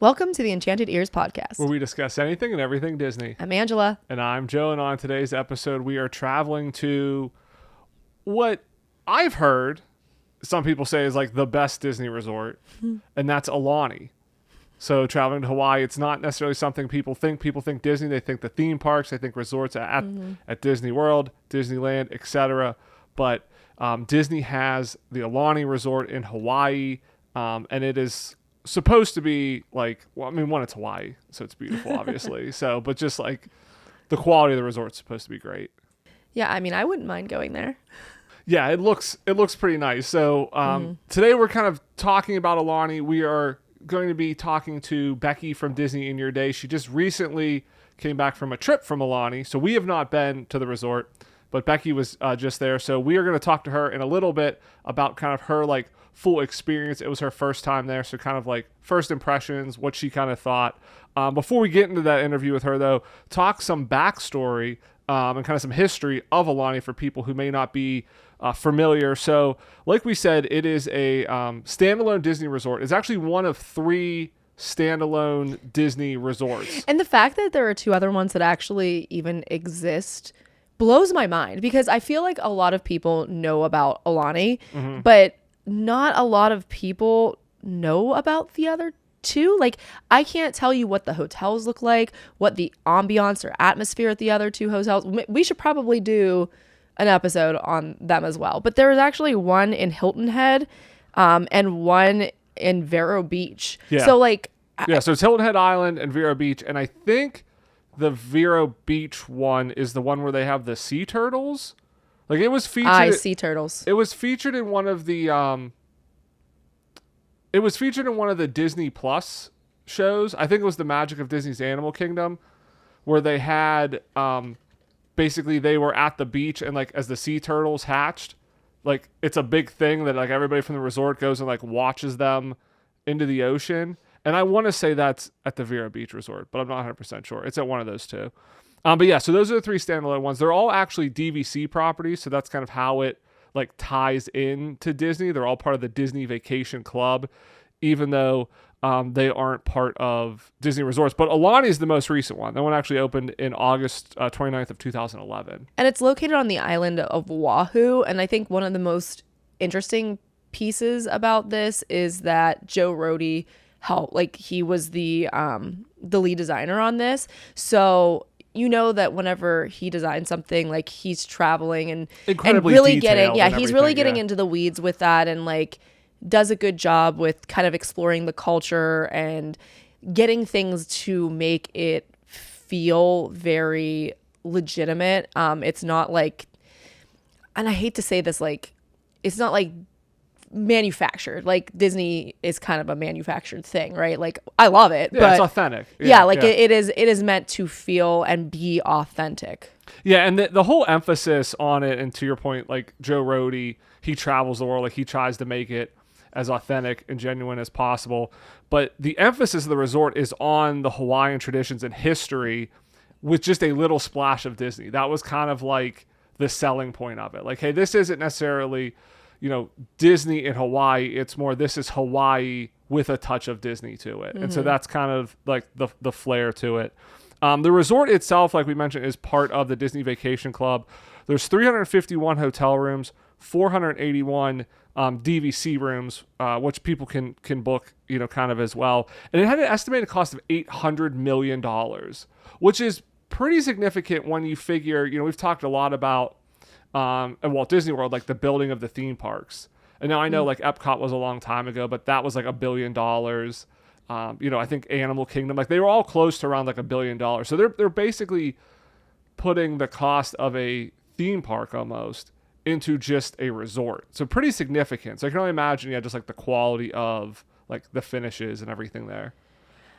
Welcome to the Enchanted Ears podcast, where we discuss anything and everything Disney. I'm Angela. And I'm Joe, and on today's episode, we are traveling to what I've heard some people say is like the best Disney resort, and that's Aulani. So traveling to Hawaii, it's not necessarily something people think. People think Disney, they think the theme parks, they think resorts at Disney World, Disneyland, etc. But Disney has the Aulani Resort in Hawaii, and it is supposed to be like, well, I mean, one, it's Hawaii, so it's beautiful, obviously. But just like the quality of the resort's supposed to be great. Yeah, I mean, I wouldn't mind going there. Yeah, it looks pretty nice. So today we're kind of talking about Aulani. We are going to be talking to Becky from Disney in Your Day. She just recently came back from a trip from Aulani, so we have not been to the resort, but Becky was just there. So we are going to talk to her in a little bit about kind of her like full experience. It was her first time there, so kind of like first impressions, what she kind of thought. Before we get into that interview with her, though, talk some backstory and kind of some history of Aulani for people who may not be familiar. So, like we said, it is a standalone Disney resort. It's actually one of 3 standalone Disney resorts. And the fact that there are 2 other ones that actually even exist blows my mind, because I feel like a lot of people know about Aulani, but not a lot of people know about the other 2. Like, I can't tell you what the hotels look like, what the ambiance or atmosphere at the other 2 hotels. We should probably do an episode on them as well. But there is actually one in Hilton Head and one in Vero Beach. Yeah. So like, so it's Hilton Head Island and Vero Beach, and I think the Vero Beach one is the one where they have the sea turtles. Like, it was featured. sea turtles. It was featured in one of the Disney Plus shows. I think it was The Magic of Disney's Animal Kingdom, where they had basically they were at the beach, and like as the sea turtles hatched, like it's a big thing that like everybody from the resort goes and like watches them into the ocean. And I want to say that's at the Vero Beach Resort, but I'm not 100% sure. It's at one of those 2. But yeah, so those are the 3 standalone ones. They're all actually DVC properties, so that's kind of how it like ties in to Disney. They're all part of the Disney Vacation Club, even though they aren't part of Disney Resorts. But Aulani is the most recent one. That one actually opened in August 29th of 2011. And it's located on the island of Oahu. And I think one of the most interesting pieces about this is that Joe Rohde helped. Like, he was the lead designer on this. So you know that whenever he designs something, like, he's traveling and really getting into the weeds with that, and like does a good job with kind of exploring the culture and getting things to make it feel very legitimate. It's not like, and I hate to say this, like, it's not like manufactured. Like, Disney is kind of a manufactured thing, right? Like, I love it, but it's authentic. It is meant to feel and be authentic. Yeah, and the whole emphasis on it, and to your point, like Joe Rohde, he travels the world, like he tries to make it as authentic and genuine as possible. But the emphasis of the resort is on the Hawaiian traditions and history with just a little splash of Disney. That was kind of like the selling point of it. Like, hey, this isn't necessarily, Disney in Hawaii. It's more, this is Hawaii with a touch of Disney to it. And so that's kind of like the flair to it. The resort itself, like we mentioned, is part of the Disney Vacation Club. There's 351 hotel rooms, 481 DVC rooms, which people can book, kind of as well. And it had an estimated cost of $800 million, which is pretty significant when you figure, we've talked a lot about at Walt Disney World, like the building of the theme parks. And now I know like Epcot was a long time ago, but that was like $1 billion. I think Animal Kingdom, like they were all close to around like $1 billion. So they're basically putting the cost of a theme park almost into just a resort. So pretty significant. So I can only imagine, just like the quality of like the finishes and everything there.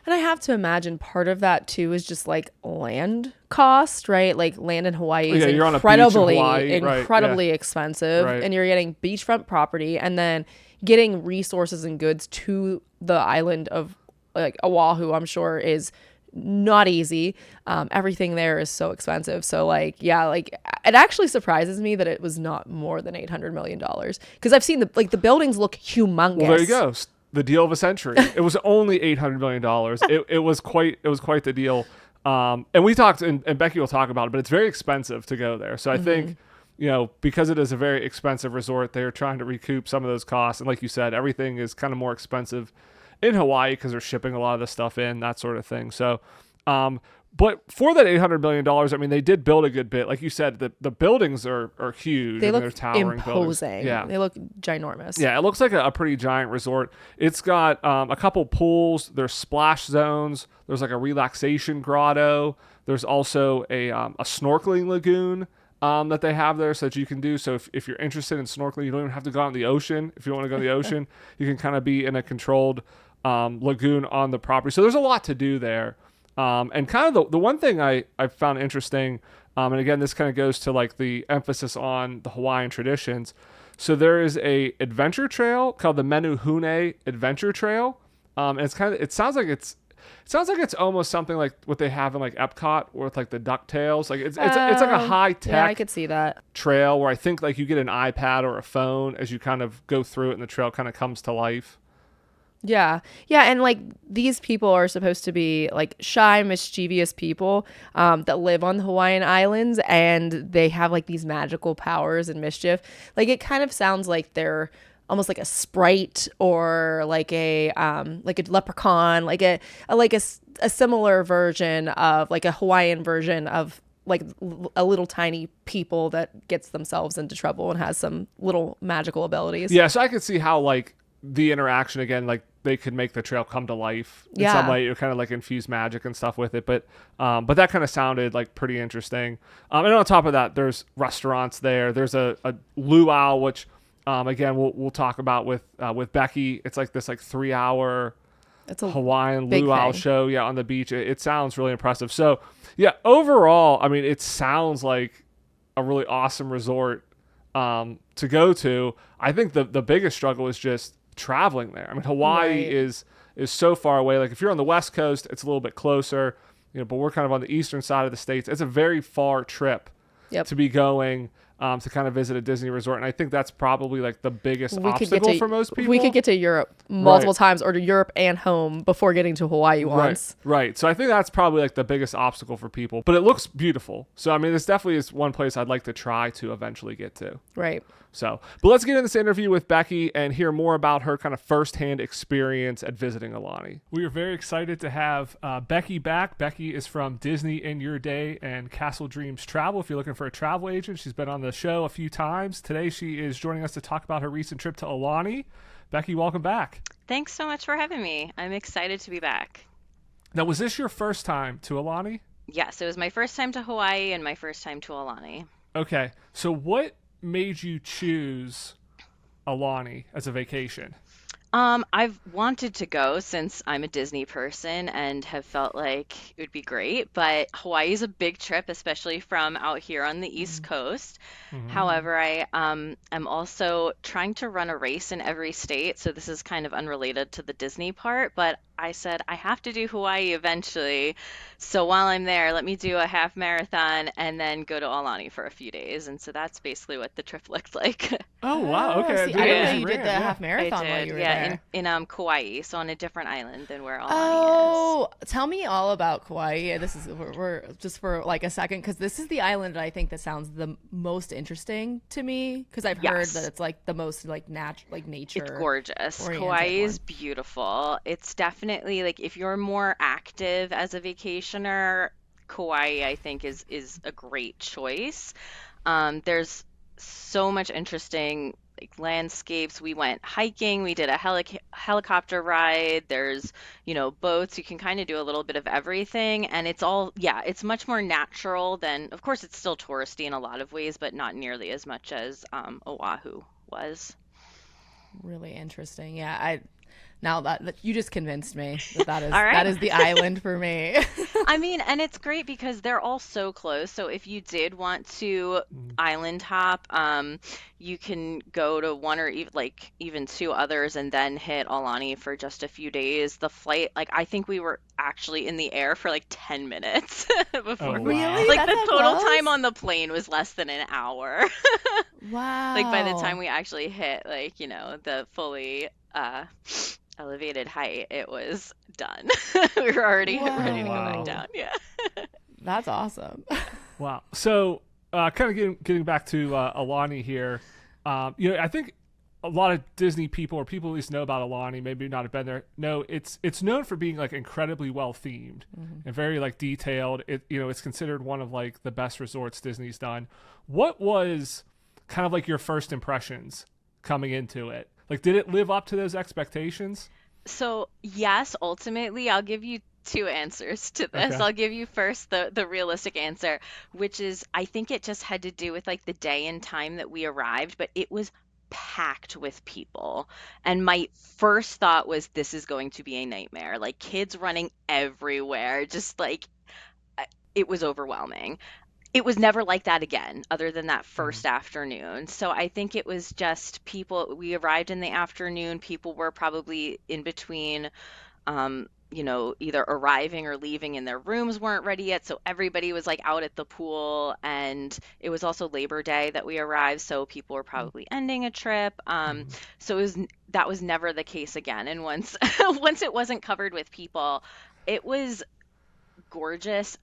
And I have to imagine part of that too is just like land cost, right? Like land in Hawaii is incredibly expensive, right. And you're getting beachfront property and then getting resources and goods to the island of like Oahu, I'm sure is not easy. Everything there is so expensive. So like, it actually surprises me that it was not more than $800 million, because I've seen the buildings look humongous. Well, there you go. the deal of a century. It was only $800 million. It was quite the deal. And we talked, and Becky will talk about it, but it's very expensive to go there. So I think, because it is a very expensive resort, they're trying to recoup some of those costs. And like you said, everything is kind of more expensive in Hawaii because they're shipping a lot of the stuff in, that sort of thing. So, but for that $800 million, I mean, they did build a good bit. Like you said, the buildings are huge. They look they're towering imposing. Buildings. Yeah. They look ginormous. Yeah, it looks like a pretty giant resort. It's got a couple pools. There's splash zones. There's like a relaxation grotto. There's also a snorkeling lagoon that they have there so that you can do. So if you're interested in snorkeling, you don't even have to go out in the ocean. If you want to go in the ocean, you can kind of be in a controlled lagoon on the property. So there's a lot to do there. And kind of the one thing I found interesting, and again, this kind of goes to like the emphasis on the Hawaiian traditions. So there is a adventure trail called the Menuhune Adventure Trail. And it sounds like it's almost something like what they have in like Epcot with like the DuckTales. Like it's like a high tech. Yeah, I could see that trail where I think like you get an iPad or a phone as you kind of go through it, and the trail kind of comes to life. Yeah. Yeah. And like these people are supposed to be like shy, mischievous people that live on the Hawaiian Islands, and they have like these magical powers and mischief. Like it kind of sounds like they're almost like a sprite or like a leprechaun, like a similar version of like a Hawaiian version of like a little tiny people that gets themselves into trouble and has some little magical abilities. Yeah. So I could see how like the interaction again, like they could make the trail come to life in some way. You kind of like infuse magic and stuff with it, but that kind of sounded like pretty interesting. And on top of that, there's restaurants there. There's a luau, which again we'll talk about with Becky. It's like this like 3-hour Hawaiian luau show, on the beach. It sounds really impressive. So yeah, overall, I mean, it sounds like a really awesome resort to go to. I think the biggest struggle is just traveling there. I mean, Hawaii is so far away. Like if you're on the West Coast, it's a little bit closer, but we're kind of on the eastern side of the states. It's a very far trip to be going to kind of visit a Disney resort. And I think that's probably like the biggest obstacle for most people. We could get to Europe multiple times, or to Europe and home before getting to Hawaii once. Right. So I think that's probably like the biggest obstacle for people, but it looks beautiful. So, I mean, this definitely is one place I'd like to try to eventually get to. Right. So, but let's get in this interview with Becky and hear more about her kind of firsthand experience at visiting Aulani. We are very excited to have Becky back. Becky is from Disney in Your Day and Castle Dreams Travel. If you're looking for a travel agent, she's been on the show a few times. Today, she is joining us to talk about her recent trip to Aulani. Becky, welcome back. Thanks so much for having me. I'm excited to be back. Now, was this your first time to Aulani? Yes, it was my first time to Hawaii and my first time to Aulani. Okay, so what made you choose Aulani as a vacation? I've wanted to go since I'm a Disney person and have felt like it would be great, but Hawaii is a big trip, especially from out here on the East Coast. However, I am also trying to run a race in every state, so this is kind of unrelated to the Disney part, but I said I have to do Hawaii eventually. So while I'm there, let me do a half marathon and then go to Aulani for a few days. And so that's basically what the trip looked like. Oh, wow. Okay. I didn't know you did the half marathon while you were there. in Kauai, so on a different island than where Aulani is. Oh, tell me all about Kauai. This is we're just for like a second, because this is the island that I think that sounds the most interesting to me, because I've heard that it's like the most like nature. It's gorgeous. Kauai is beautiful. It's definitely like if you're more active as a vacationer, Kauai I think is a great choice. There's so much interesting like landscapes. We went hiking, we did a helicopter ride. There's boats. You can kind of do a little bit of everything, and it's all it's much more natural than, of course it's still touristy in a lot of ways, but not nearly as much as Oahu was. Really interesting. Now that you just convinced me that is right. That is the island for me. I mean, and it's great because they're all so close. So if you did want to island hop, you can go to one or even two others and then hit Aulani for just a few days. The flight, I think we were actually in the air for 10 minutes before. Oh, wow. Really? The total time on the plane was less than an hour. Wow. By the time we actually hit the fully elevated height, it was done. We were already ready Oh, to go back wow. down. Yeah. That's awesome. Wow. So, kind of getting back to Aulani here. I think a lot of Disney people, or people at least know about Aulani, maybe not have been there. No, it's known for being like incredibly well themed and very like detailed. It's considered one of like the best resorts Disney's done. What was kind of like your first impressions coming into it? Like, did it live up to those expectations? So, yes, ultimately, I'll give you two answers to this. Okay. I'll give you first the realistic answer, which is I think it just had to do with like the day and time that we arrived, but it was packed with people. And my first thought was this is going to be a nightmare. Like kids running everywhere, just like it was overwhelming. It was never like that again, other than that Mhm. first afternoon. So I think it was just people, we arrived in the afternoon, people were probably in between either arriving or leaving and their rooms weren't ready yet. So everybody was like out at the pool. And it was also Labor Day that we arrived. So people were probably ending a trip. Mhm. So that was never the case again. And once, once it wasn't covered with people, it was gorgeous.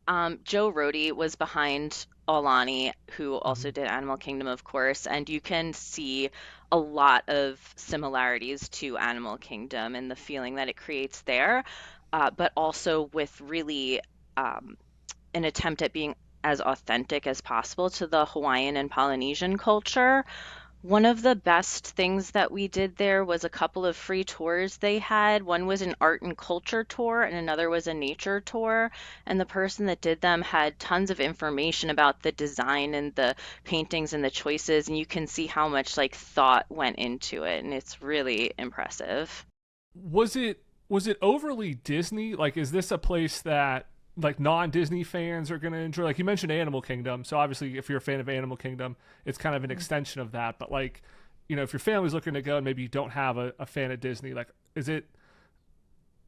Joe Rohde was behind Aulani, who also Mhm. did Animal Kingdom, of course, and you can see a lot of similarities to Animal Kingdom and the feeling that it creates there, but also with really an attempt at being as authentic as possible to the Hawaiian and Polynesian culture. One of the best things that we did there was a couple of free tours they had. One was an art and culture tour, and another was a nature tour. And the person that did them had tons of information about the design and the paintings and the choices, and you can see how much like thought went into it, and it's really impressive. Was it overly Disney? Like, is this a place that like non-Disney fans are going to enjoy? Like you mentioned Animal Kingdom, so obviously if you're a fan of Animal Kingdom, it's kind of an extension of that. But like, if your family's looking to go and maybe you don't have a fan of Disney, like, is it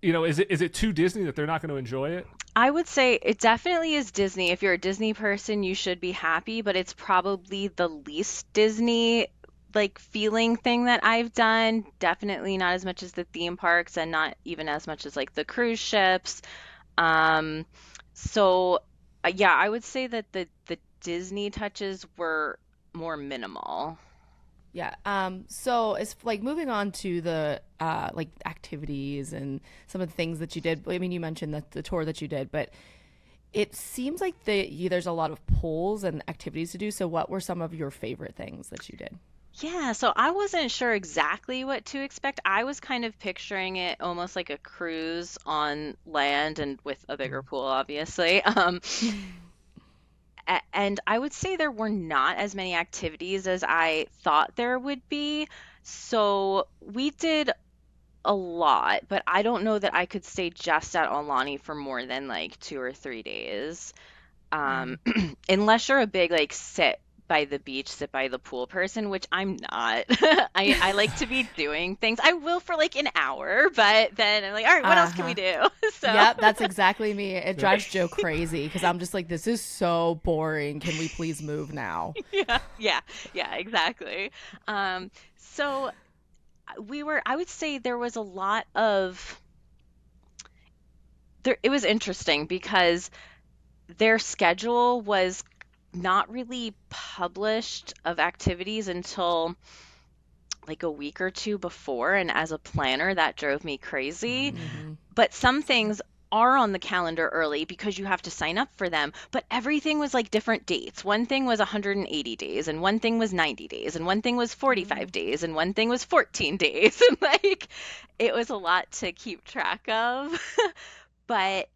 too Disney that they're not going to enjoy it? I would say it definitely is Disney. If you're a Disney person, you should be happy, but it's probably the least Disney like feeling thing that I've done. Definitely not as much as the theme parks and not even as much as like the cruise ships. Um, so yeah, I would say that the Disney touches were more minimal. Yeah. So it's like moving on to the like activities and some of the things that you did. I mean, you mentioned that the tour that you did, but it seems like there's a lot of pools and activities to do. So what were some of your favorite things that you did? Yeah, so I wasn't sure exactly what to expect. I was kind of picturing it almost like a cruise on land and with a bigger pool, obviously. And I would say there were not as many activities as I thought there would be. So we did a lot, but I don't know that I could stay just at Aulani for more than like 2 or 3 days. Mm. Unless you're a big like sit by the beach, sit by the pool person, which I'm not. I like to be doing things. I will for like an hour, but then I'm like, all right, what else can we Uh-huh. do? So Yep, that's exactly me. It Yeah. drives Joe crazy because I'm just like, this is so boring. Can we please move now? yeah, yeah, yeah, exactly. So I would say there was a lot of there, it was interesting because their schedule was not really published of activities until like a week or two before. And as a planner, that drove me crazy. Mm-hmm. But some things are on the calendar early because you have to sign up for them. But everything was like different dates. One thing was 180 days, and one thing was 90 days, and one thing was 45 days, and one thing was 14 days. And like it was a lot to keep track of. But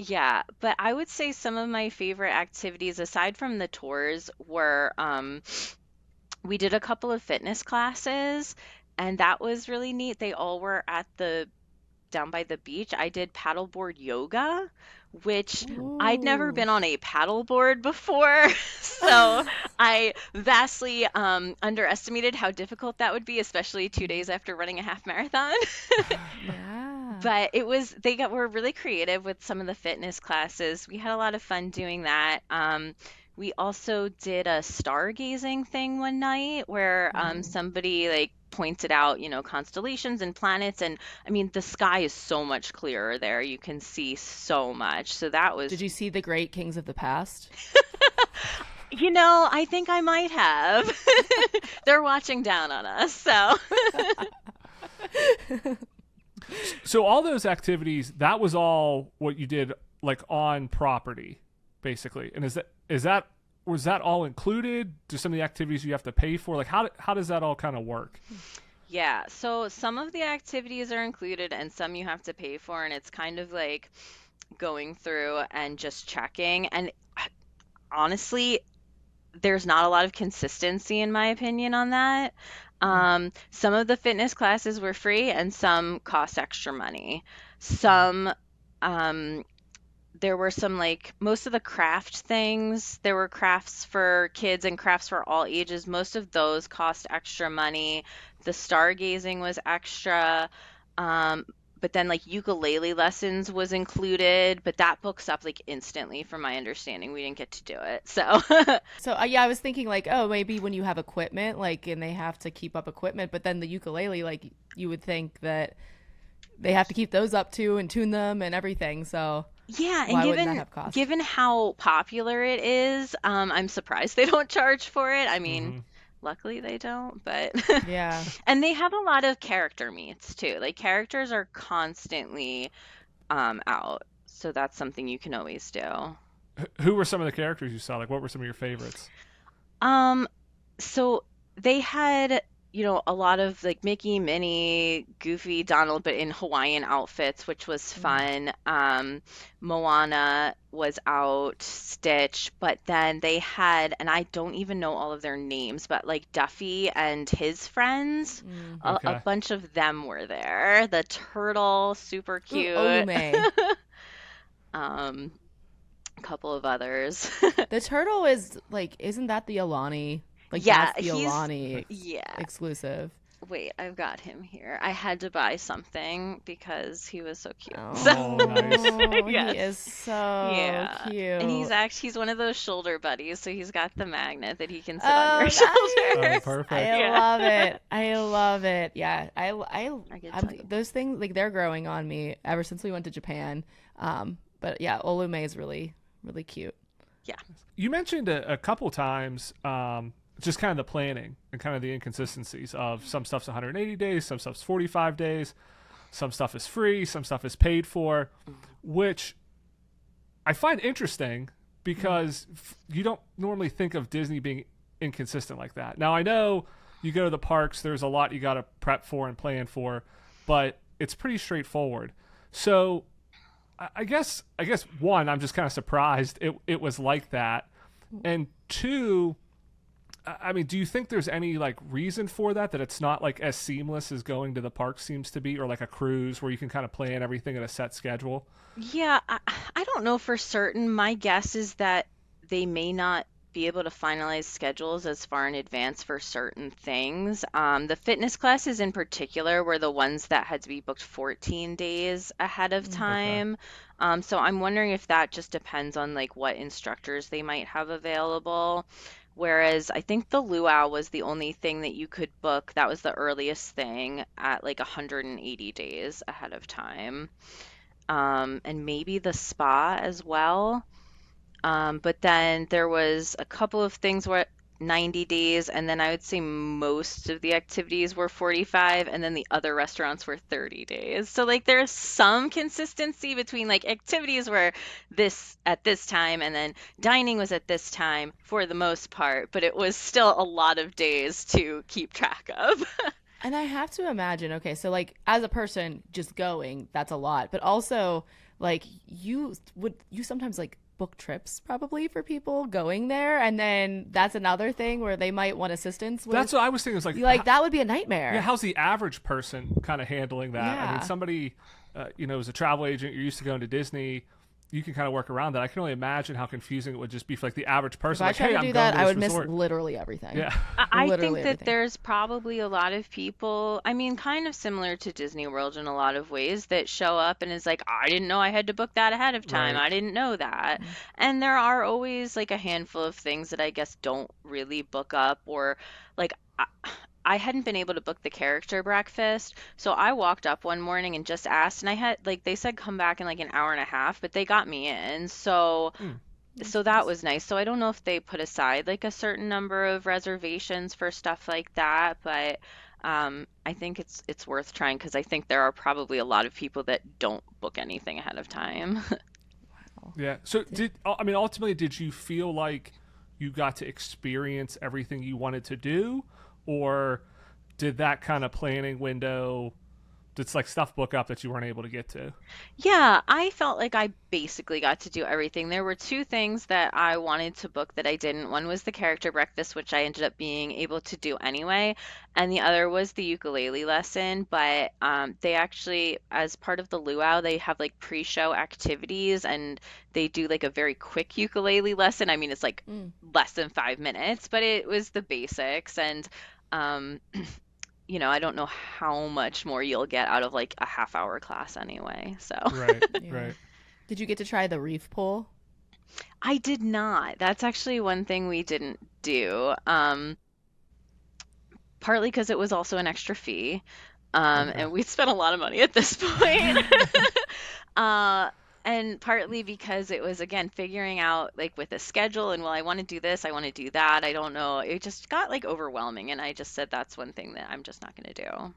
yeah, but I would say some of my favorite activities aside from the tours were we did a couple of fitness classes and that was really neat. They all were at the down by the beach. I did paddleboard yoga, which I'd never Ooh. been on a paddleboard before. So I vastly underestimated how difficult that would be, especially 2 days after running a half marathon. Yeah. But were really creative with some of the fitness classes. We had a lot of fun doing that. We also did a stargazing thing one night where Mm. somebody like pointed out, constellations and planets. And I mean, the sky is so much clearer there. You can see so much. So that was. Did you see the great kings of the past? I think I might have. They're watching down on us, so. So all those activities, that was all what you did like on property, basically. And was that all included? Do some of the activities you have to pay for? Like how does that all kind of work? Yeah, so some of the activities are included and some you have to pay for, and it's kind of like going through and just checking. And honestly, there's not a lot of consistency in my opinion on that. Some of the fitness classes were free and some cost extra money. Some, there were some like most of the craft things, there were crafts for kids and crafts for all ages. Most of those cost extra money. The stargazing was extra. But then like ukulele lessons was included, but that books up like instantly from my understanding. We didn't get to do it. So Yeah, I was thinking like, oh, maybe when you have equipment, like, and they have to keep up equipment, but then the ukulele, like, you would think that they have to keep those up too and tune them and everything. So yeah, and why wouldn't that have cost? given how popular it is, I'm surprised they don't charge for it. I mean, luckily they don't, but Yeah. and they have a lot of character meets too. Like characters are constantly out. So that's something you can always do. Who were some of the characters you saw? Like what were some of your favorites? So they had, a lot of like Mickey, Minnie, Goofy, Donald, but in Hawaiian outfits, which was fun. Moana was out, Stitch, but then they had, and I don't even know all of their names, but like Duffy and his friends, Okay. a bunch of them were there. The turtle, super cute. Olume. A couple of others. The turtle is like, isn't that the Aulani? Like, Yeah, that's the he's Aulani yeah. exclusive. Wait, I've got him here. I had to buy something because he was so cute. Oh, So, nice. yes. He is so Yeah. cute. And he's one of those shoulder buddies, so he's got the magnet that he can sit Oh, on your nice. shoulder. Oh, perfect. I Yeah. love it. I love it. Yeah, I can tell you. those things, like, they're growing on me ever since we went to Japan. But yeah, Olume is really, really cute. Yeah. You mentioned a couple times just kind of the planning and kind of the inconsistencies of some stuff's 180 days, some stuff's 45 days, some stuff is free, some stuff is paid for, which I find interesting because you don't normally think of Disney being inconsistent like that. Now, I know you go to the parks, there's a lot you got to prep for and plan for, but it's pretty straightforward. So I guess one, I'm just kind of surprised it was like that. And two, I mean, do you think there's any like reason for that it's not like as seamless as going to the park seems to be, or like a cruise where you can kind of plan everything at a set schedule? Yeah, I don't know for certain. My guess is that they may not be able to finalize schedules as far in advance for certain things. The fitness classes in particular were the ones that had to be booked 14 days ahead of time. So I'm wondering if that just depends on like what instructors they might have available. Whereas I think the luau was the only thing that you could book. That was the earliest thing at like 180 days ahead of time. And maybe the spa as well. But then there was a couple of things where 90 days, and then I would say most of the activities were 45, and then the other restaurants were 30 days. So like there's some consistency between like activities were this at this time, and then dining was at this time for the most part, but it was still a lot of days to keep track of. And I have to imagine, okay, so like as a person just going, that's a lot. But also, like, you sometimes like book trips probably for people going there, and then that's another thing where they might want assistance with. That's what I was thinking. It's like that would be a nightmare. Yeah, how's the average person kind of handling that? I mean, Yeah. somebody, as a travel agent, you're used to going to Disney. You can kind of work around that. I can only imagine how confusing it would just be for like the average person. If I Like, tried hey, to I'm do going that, to I this would resort. miss literally everything. Yeah. I think Literally that everything. there's probably a lot of people, I mean, kind of similar to Disney World in a lot of ways, that show up and is like, I didn't know I had to book that ahead of time. Right. I didn't know that. And there are always like a handful of things that I guess don't really book up, or like I hadn't been able to book the character breakfast, so I walked up one morning and just asked, and I had like they said come back in like an hour and a half, but they got me in. Mm. So that was nice. So I don't know if they put aside like a certain number of reservations for stuff like that, but I think it's worth trying because I think there are probably a lot of people that don't book anything ahead of time. Wow. Yeah. So I mean, ultimately, did you feel like you got to experience everything you wanted to do, or did that kind of planning window, did like stuff book up that you weren't able to get to? Yeah, I felt like I basically got to do everything. There were two things that I wanted to book that I didn't. One was the character breakfast, which I ended up being able to do anyway, and the other was the ukulele lesson. But they actually, as part of the luau, they have like pre-show activities, and they do like a very quick ukulele lesson. I mean, it's like Mm. less than 5 minutes, but it was the basics, and um, I don't know how much more you'll get out of like a half hour class anyway. So Right. Yeah. Right. Did you get to try the reef pool? I did not. That's actually one thing we didn't do. Partly because it was also an extra fee. Okay. And we'd spent a lot of money at this point. uh, and partly because it was again figuring out like with a schedule and well, I want to do this, I want to do that. I don't know. It just got like overwhelming, and I just said that's one thing that I'm just not going to do.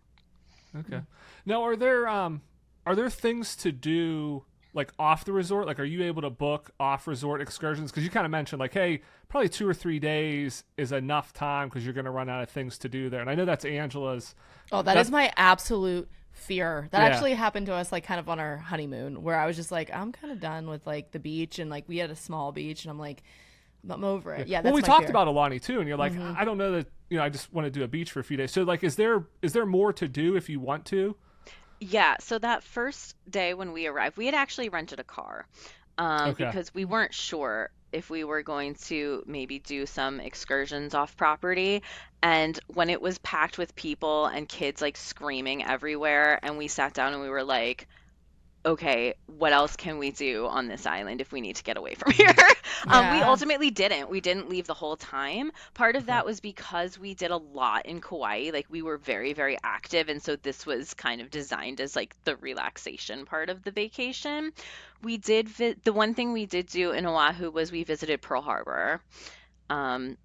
Okay. Now, are there things to do like off the resort? Like, are you able to book off resort excursions? Because you kind of mentioned like, hey, probably 2 or 3 days is enough time because you're going to run out of things to do there. And I know that's Angela's. Oh, that is my absolute fear. That Yeah. actually happened to us like kind of on our honeymoon where I was just like, I'm kind of done with like the beach and like we had a small beach and I'm like, I'm over it. Yeah, Well, that's we my talked fear. about Aulani too, and you're like, I don't know that I just want to do a beach for a few days. So like, is there more to do if you want to? Yeah, so that first day when we arrived, we had actually rented a car Okay. because we weren't sure if we were going to maybe do some excursions off property. And when it was packed with people and kids like screaming everywhere, and we sat down and we were like, okay, what else can we do on this island if we need to get away from here? We Yeah. ultimately didn't. We didn't leave the whole time. Part of Okay. that was because we did a lot in Kauai. Like we were very, very active. And so this was kind of designed as like the relaxation part of the vacation. The one thing we did do in Oahu was we visited Pearl Harbor. Um,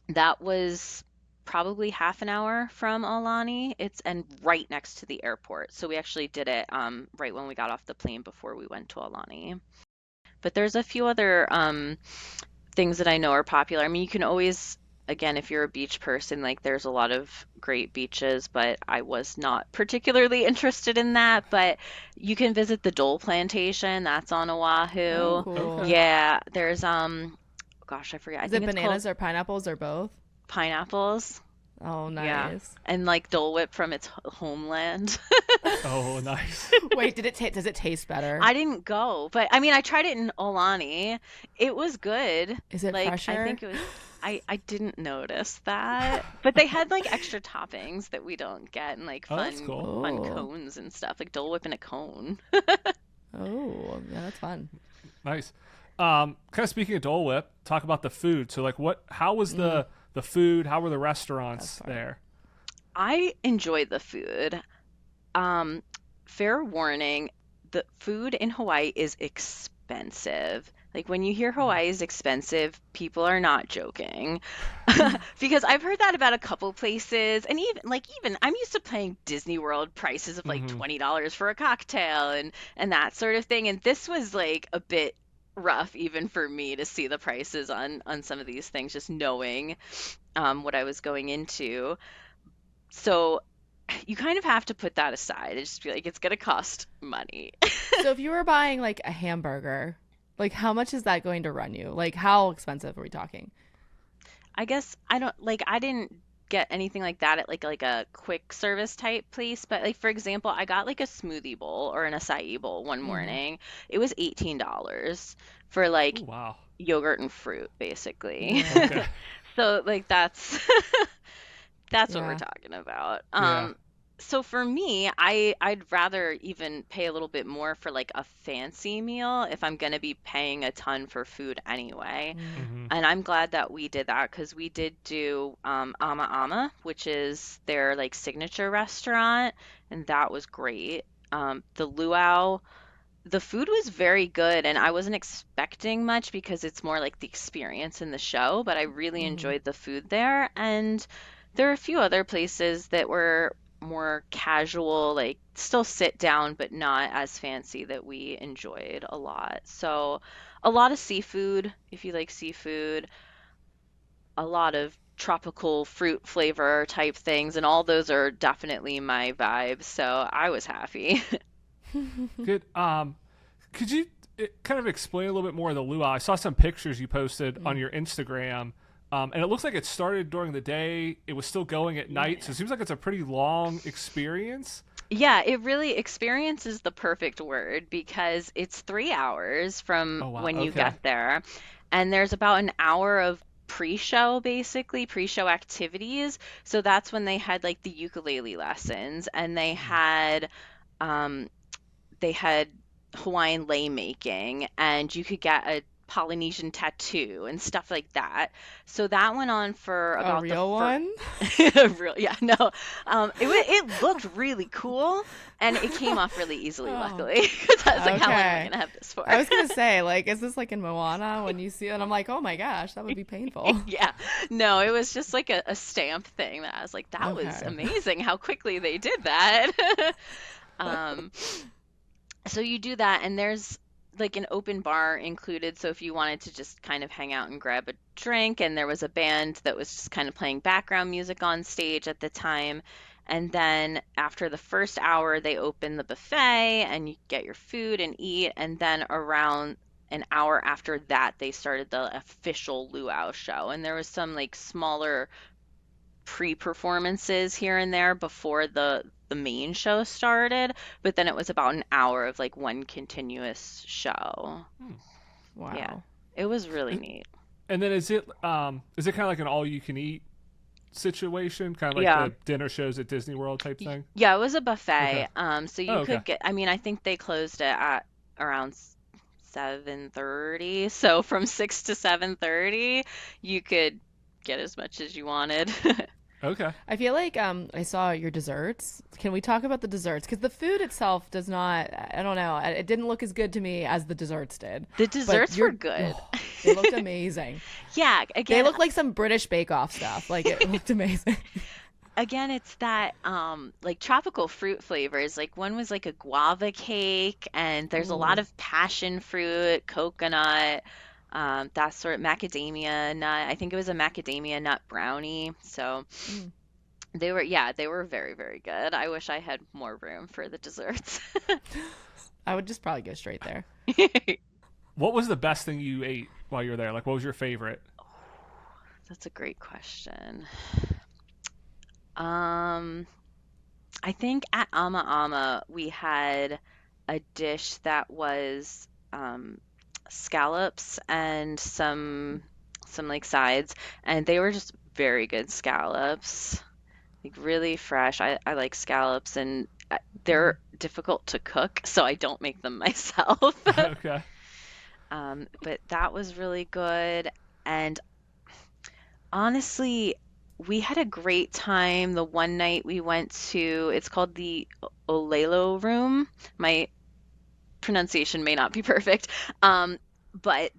that was probably half an hour from Aulani. It's and right next to the airport. So we actually did it right when we got off the plane before we went to Aulani. But there's a few other things that I know are popular. I mean, you can always, again, if you're a beach person, like there's a lot of great beaches, but I was not particularly interested in that. But you can visit the Dole Plantation. That's on Oh, Oahu. cool. Okay. Yeah, there's gosh, I forget. I Is think it it's called bananas or pineapples or both? pineapples. Oh, Yeah. nice. And like Dole Whip from its homeland. Oh, nice. Wait, does it taste better? I didn't go, but I mean, I tried it in Aulani. It was good. Is it Like, I fresher? think it was, I didn't notice that. But they had like extra toppings that we don't get and like Oh, that's fun, cool. fun Oh. cones and stuff, like Dole Whip in a cone. Oh, yeah, that's fun. Nice. Kind of speaking of Dole Whip, talk about the food. So like, how was the food? How were the Best restaurants part. there? I enjoyed the food. Um, Fair warning, the food in Hawaii is expensive. Like when you hear Hawaii is expensive, people are not joking. Because I've heard that about a couple places, and even I'm used to paying Disney World prices of like Mm-hmm. $20 for a cocktail and that sort of thing. And this was like a bit rough even for me to see the prices on some of these things, just knowing what I was going into. So you kind of have to put that aside and just be like, it's gonna cost money. So if you were buying like a hamburger, like how much is that going to run you? Like how expensive are we talking? I guess I didn't get anything like that at like a quick service type place, but like for example, I got like a smoothie bowl or an acai bowl one Mm-hmm. morning. It was $18 for Oh, like wow. yogurt and fruit basically. Yeah. Okay. So like that's what we're Yeah. talking about. Yeah. So for me, I'd rather even pay a little bit more for like a fancy meal if I'm gonna be paying a ton for food anyway. Mm. Hmm. And I'm glad that we did that because we did do Ama Ama, which is their like signature restaurant, and that was great. The luau, the food was very good, and I wasn't expecting much because it's more like the experience in the show, but I really Mhm. enjoyed the food there. And there are a few other places that were more casual, like still sit down, but not as fancy that we enjoyed a lot. So, a lot of seafood, if you like seafood, a lot of tropical fruit flavor type things, and all those are definitely my vibe. So, I was happy. Good. Could you kind of explain a little bit more of the luau? I saw some pictures you posted on Mm. your Instagram, and it looks like it started during the day. It was still going at night, so Yeah. it seems like it's a pretty long experience. Yeah, it really experience is the perfect word because it's 3 hours from Oh wow. when you Okay. get there, and there's about an hour of pre-show, basically pre-show activities. So that's when they had like the ukulele lessons, and um they had Hawaiian lei making, and you could get a Polynesian tattoo and stuff like that. So that went on for A about the real first. one? Real, yeah, no. It looked really cool, and it came off really easily, Oh, luckily, because I was like, how long am I okay. gonna have this for? I was gonna say, like, is this like in Moana when you see it? And I'm like, oh my gosh, that would be painful. Yeah, no, it was just like a stamp thing that I was like, that was Okay. amazing how quickly they did that. Um, so you do that, and there's like an open bar included. So if you wanted to just kind of hang out and grab a drink, and there was a band that was just kind of playing background music on stage at the time. And then after the first hour, they open the buffet and you get your food and eat. And then around an hour after that, they started the official luau show. And there was some like smaller pre-performances here and there before the main show started, but then it was about an hour of like one continuous show. Hmm. Yeah. Wow. It was really neat. And then is it kind of like an all you can eat situation, kind of like Yeah. the dinner shows at Disney World type thing? Yeah, it was a Okay. buffet. So Oh, you okay. could get, I mean, I think they closed it at around 7:30. So from 6 to 7:30, you could get as much as you wanted. Okay. I feel like I saw your desserts. Can we talk about the desserts? Because the food itself does not. I don't know. It didn't look as good to me as the desserts did. The But desserts were your good. they looked amazing. Yeah, They again, looked like some British Bake Off stuff. Like it looked amazing. it's that like tropical fruit flavors. Like one was like a guava cake, and there's a lot Ooh. of passion fruit, coconut, that sort of macadamia nut. I think it was a macadamia nut brownie. So Mm. they were very, very good. I wish I had more room for the desserts. I would just probably go straight there. What was the best thing you ate while you were there? Like, what was your favorite? That's a great question. Um, I think at Ama Ama we had a dish that was scallops and some like sides, and they were just very good scallops, like really fresh. I like scallops, and Mm. they're difficult to cook, so I don't make them myself. Okay. But that was really good, and honestly, we had a great time the one night we went to, it's called the Olelo Room. My pronunciation may not be perfect. But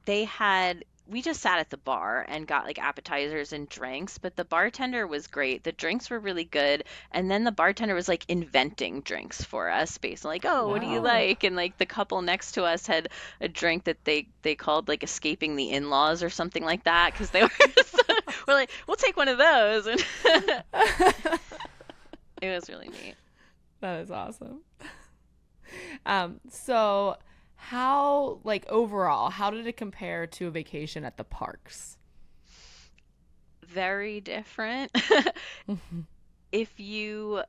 we just sat at the bar and got like appetizers and drinks, but the bartender was great. The drinks were really good. And then the bartender was like inventing drinks for us based on like, oh, what do you Wow. like? And like the couple next to us had a drink that they called like escaping the in-laws or something like that because they were we're like, we'll take one of those. And it was really neat. That is awesome. So how, like, overall, how did it compare to a vacation at the parks? Very different. If you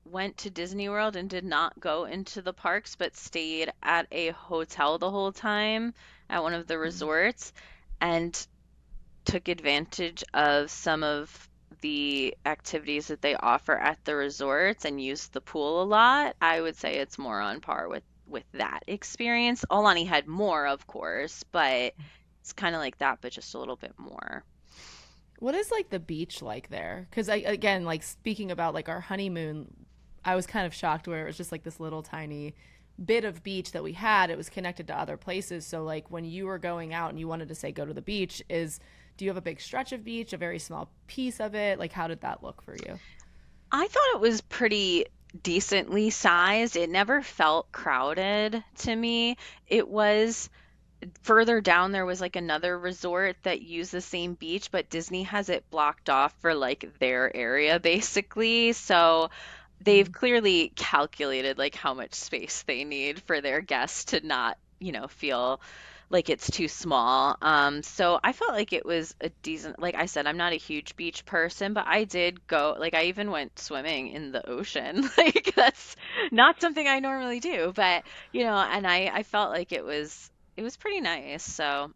went to Disney World and did not go into the parks but stayed at a hotel the whole time at one of the resorts and took advantage of some of the activities that they offer at the resorts and use the pool a lot, I would say it's more on par with that experience. Aulani had more, of course, but it's kind of like that, but just a little bit more. What is like the beach like there? Because I again, like speaking about like our honeymoon, I was kind of shocked where it was just like this little tiny bit of beach that we had. It was connected to other places. So like when you were going out and you wanted to say go to the beach, is do you have a big stretch of beach, a very small piece of it? Like how did that look for you? I thought it was pretty decently sized. It never felt crowded to me. It was further down, there was like another resort that used the same beach, but Disney has it blocked off for like their area basically. So they've Mm. clearly calculated like how much space they need for their guests to not, feel like it's too small. So I felt like it was a decent, like I said, I'm not a huge beach person, but I did go, like I even went swimming in the ocean. Like that's not something I normally do, but and I felt like it was pretty nice. So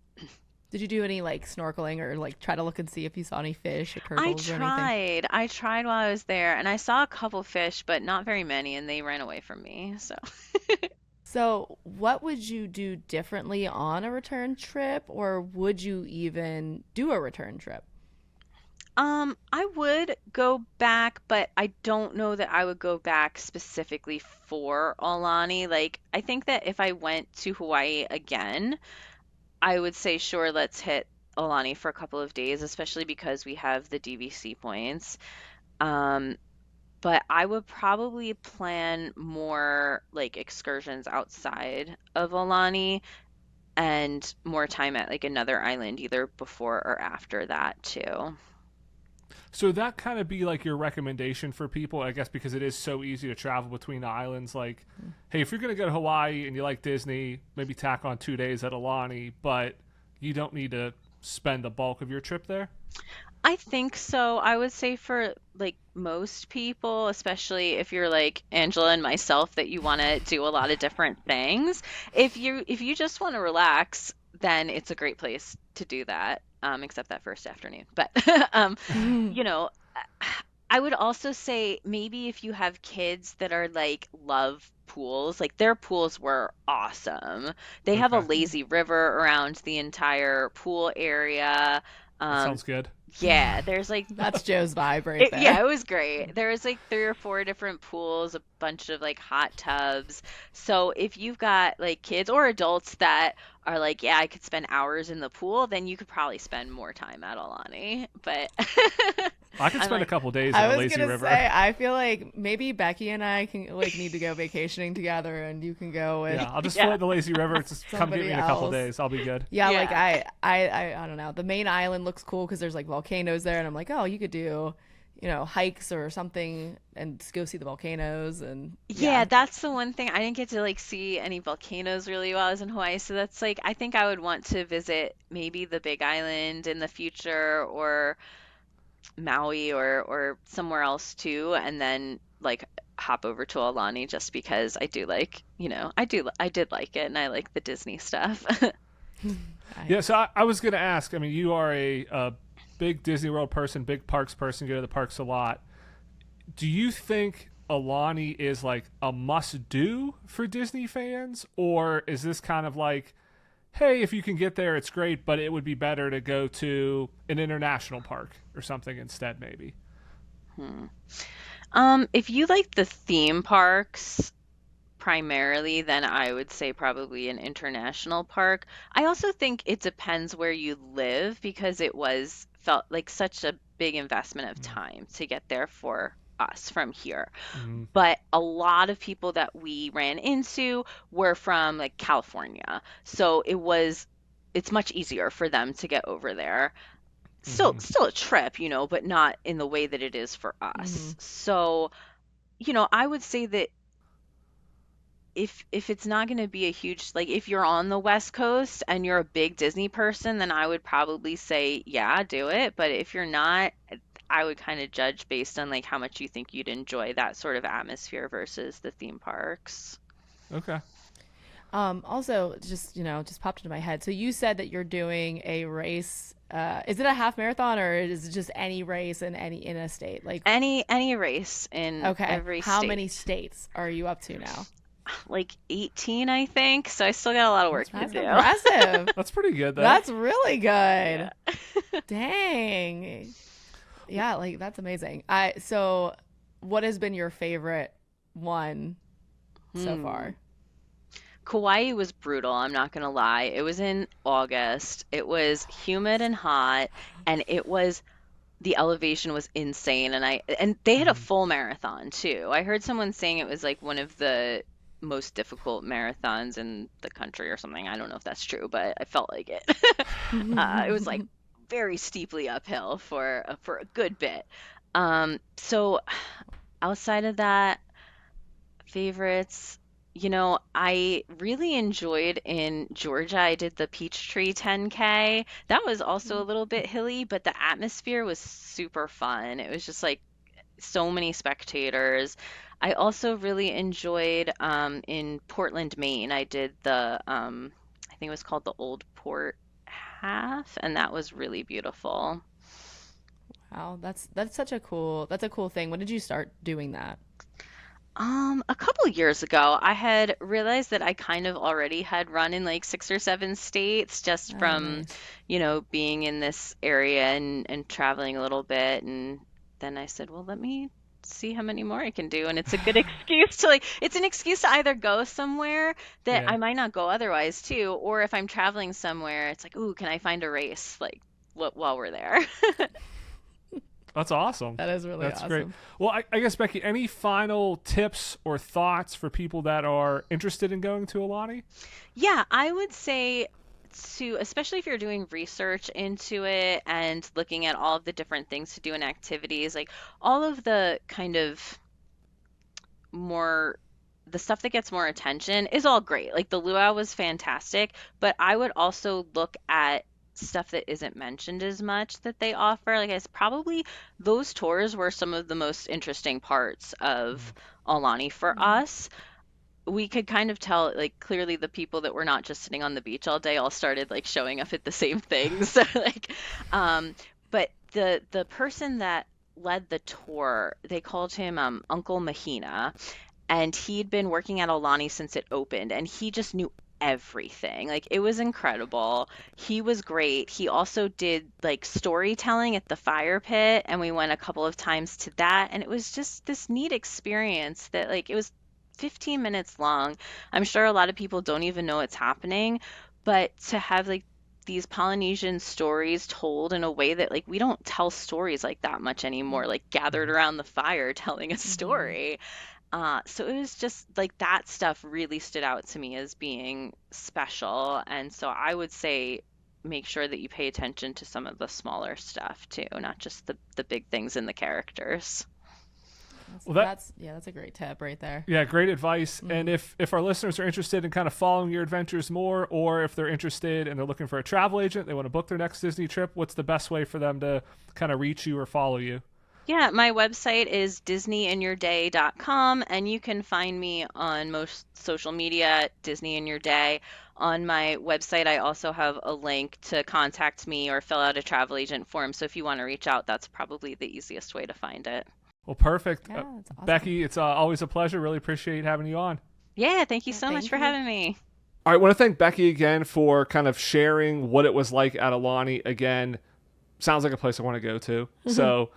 Did you do any like snorkeling or like try to look and see if you saw any fish or I turtles or anything? tried. I tried while I was there and I saw a couple fish, but not very many, and they ran away from me. So So, what would you do differently on a return trip, or would you even do a return trip? I would go back, but I don't know that I would go back specifically for Aulani. Like, I think that if I went to Hawaii again, I would say, sure, let's hit Aulani for a couple of days, especially because we have the DVC points. Um, but I would probably plan more like excursions outside of Aulani and more time at like another island, either before or after that too. So that kind of be like your recommendation for people, I guess, because it is so easy to travel between the islands. Like, hey, if you're going to go to Hawaii and you like Disney, maybe tack on 2 days at Aulani, but you don't need to spend the bulk of your trip there. I think so. I would say for like most people, especially if you're like Angela and myself, that you want to do a lot of different things. If you just want to relax, then it's a great place to do that. Except that first afternoon. But you know, I would also say maybe if you have kids that are like love pools, like their pools were awesome. They have a Okay. lazy river around the entire pool area. That Um, sounds good. yeah, there's like That's Joe's vibe right yeah, there. it was great. There was like three or four different pools, a bunch of like hot tubs. So if you've got like kids or adults that are like, yeah, I could spend hours in the pool, then you could probably spend more time at Aulani. But I could I'm spend a like, couple days in I a was lazy gonna river. say, I feel like maybe Becky and I can like need to go vacationing together, and you can go with Yeah, I'll just yeah, float the lazy river. Just come get somebody me in a couple else. days. I'll be good. Yeah, like yeah. I don't know. The main island looks cool because there's like volcanoes there, and I'm like, oh, you could do, hikes or something and just go see the volcanoes, and Yeah, yeah. that's the one thing. I didn't get to like see any volcanoes really while I was in Hawaii, so that's like I think I would want to visit maybe the Big Island in the future or Maui or somewhere else too, and then like hop over to Aulani just because I do like, I did like it and I like the Disney stuff. Yeah, I, so I was going to ask. I mean, you are a big Disney World person, big parks person, go to the parks a lot. Do you think Alani is like a must do for Disney fans? Or is this kind of like, hey, if you can get there, it's great, but it would be better to go to an international park or something instead, maybe? Hmm. If you like the theme parks primarily, then I would say probably an international park. I also think it depends where you live because it was felt like such a big investment of time to get there for us from here. Mm-hmm. But a lot of people that we ran into were from like California. So it's much easier for them to get over there. Still Mm-hmm. still a trip, but not in the way that it is for hmm us. So, I would say that if it's not going to be a huge like if you're on the West Coast and you're a big Disney person, then I would probably say yeah, do it. But if you're not, I would kind of judge based on like how much you think you'd enjoy that sort of atmosphere versus the theme parks. Okay. Also, just just popped into my head. So you said that you're doing a race is it a half marathon or is it just any race in a state? Like any race in every how state. many states are you up to now? Like 18, I think. So I still got a lot of work to That's do. impressive. That's pretty good, though. That's really good. Yeah. Dang. Yeah, like that's amazing. So what has been your favorite one so far? Kauai was brutal, I'm not gonna lie. It was in August. It was humid and hot, and the elevation was insane. And they had a full marathon too. I heard someone saying it was like one of the most difficult marathons in the country or something. I don't know if that's true, but I felt like it. It was like very steeply uphill for a good bit. So outside of that, favorites, I really enjoyed in Georgia. I did the Peachtree 10K. That was also a little bit hilly, but the atmosphere was super fun. It was just like so many spectators. I also really enjoyed in Portland, Maine. I did I think it was called the Old Port Half, and that was really beautiful. Wow, that's a cool thing. When did you start doing that? A couple years ago, I had realized that I kind of already had run in like 6 or 7 states just Oh, from, nice. being in this area and traveling a little bit. And then I said, well, let me see how many more I can do. And it's a good excuse to it's an excuse to either go somewhere that Yeah. I might not go otherwise too, or if I'm traveling somewhere, it's like, ooh, can I find a race like while we're there? That's awesome. That is really That's great. awesome. Well, I guess, Becky, any final tips or thoughts for people that are interested in going to Aulani? Yeah, I would say especially if you're doing research into it and looking at all of the different things to do and activities, like all of the kind of more the stuff that gets more attention is all great. Like the luau was fantastic, but I would also look at stuff that isn't mentioned as much that they offer. Like I guess probably those tours were some of the most interesting parts of Aulani for us. We could kind of tell like clearly the people that were not just sitting on the beach all day all started like showing up at the same things. Like but the person that led the tour, they called him Uncle Mahina, and he'd been working at Aulani since it opened, and he just knew everything. Like it was incredible. He was great. He also did like storytelling at the fire pit, and we went a couple of times to that, and it was just this neat experience that like it was 15 minutes long. I'm sure a lot of people don't even know it's happening, but to have like these Polynesian stories told in a way that like we don't tell stories like that much anymore, like gathered around the fire telling a Mm-hmm. story. So it was just like that stuff really stood out to me as being special. And so I would say make sure that you pay attention to some of the smaller stuff too, not just the big things and the characters. Well, That's a great tip right there. yeah, great advice. And Mm-hmm. if our listeners are interested in kind of following your adventures more, or if they're interested and they're looking for a travel agent, they want to book their next Disney trip, what's the best way for them to kind of reach you or follow you? Yeah, my website is disneyinyourday.com, and you can find me on most social media at Disney in Your Day. On my website, I also have a link to contact me or fill out a travel agent form. So if you want to reach out, that's probably the easiest way to find it. Well, perfect. Yeah, that's awesome. Becky, it's always a pleasure. Really appreciate having you on. Yeah, thank you Yeah, so much thank for you. having me. All right, I want to thank Becky again for kind of sharing what it was like at Aulani. Again, sounds like a place I want to go to. So,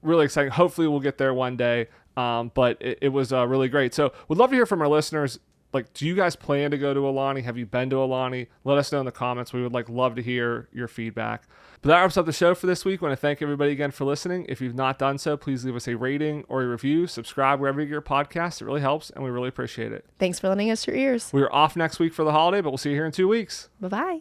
really exciting. Hopefully we'll get there one day. But it was really great. So would love to hear from our listeners. Like, do you guys plan to go to Aulani? Have you been to Aulani? Let us know in the comments. We would love to hear your feedback. But that wraps up the show for this week. I want to thank everybody again for listening. If you've not done so, please leave us a rating or a review. Subscribe wherever you get your podcast. It really helps, and we really appreciate it. Thanks for lending us your ears. We are off next week for the holiday, but we'll see you here in 2 weeks. Bye-bye.